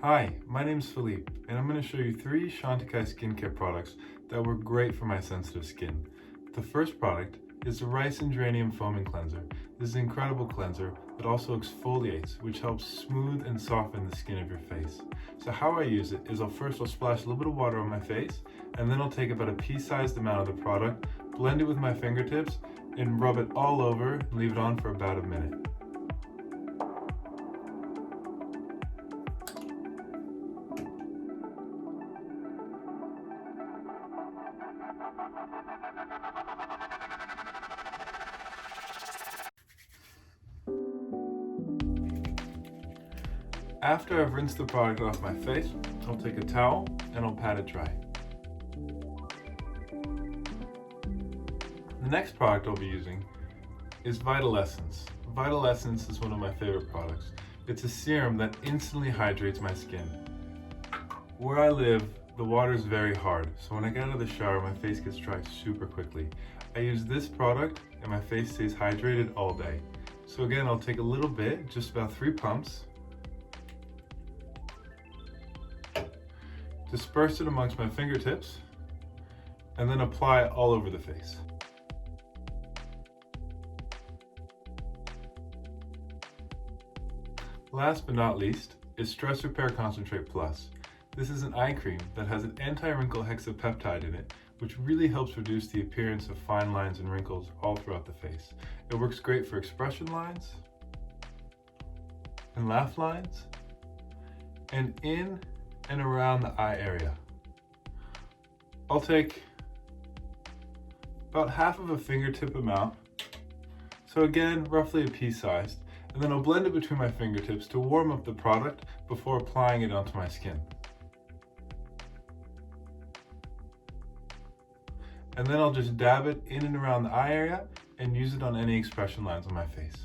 Hi, my name is Philippe, and I'm going to show you 3 Chantecaille skincare products that were great for my sensitive skin. The first product is the Rice and Geranium Foaming Cleanser. This is an incredible cleanser that also exfoliates, which helps smooth and soften the skin of your face. So how I use it is I'll splash a little bit of water on my face, and then I'll take about a pea-sized amount of the product, blend it with my fingertips, and rub it all over and leave it on for about a minute. After I've rinsed the product off my face, I'll take a towel and I'll pat it dry. The next product I'll be using is Vital Essence. Vital Essence is one of my favorite products. It's a serum that instantly hydrates my skin. Where I live, the water is very hard, so when I get out of the shower, my face gets dry super quickly. I use this product and my face stays hydrated all day. So again, I'll take a little bit, just about 3 pumps, disperse it amongst my fingertips, and then apply it all over the face. Last but not least is Stress Repair Concentrate Plus. This is an eye cream that has an anti-wrinkle hexapeptide in it, which really helps reduce the appearance of fine lines and wrinkles all throughout the face. It works great for expression lines, and laugh lines, and in and around the eye area. I'll take about half of a fingertip amount, so again, roughly a pea-sized, and then I'll blend it between my fingertips to warm up the product before applying it onto my skin. And then I'll just dab it in and around the eye area and use it on any expression lines on my face.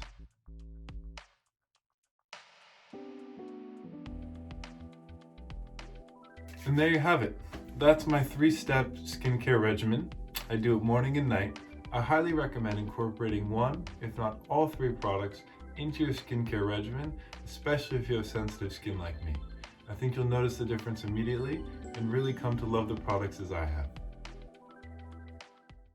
And there you have it. That's my 3-step skincare regimen. I do it morning and night. I highly recommend incorporating 1, if not all 3 products into your skincare regimen, especially if you have sensitive skin like me. I think you'll notice the difference immediately and really come to love the products as I have.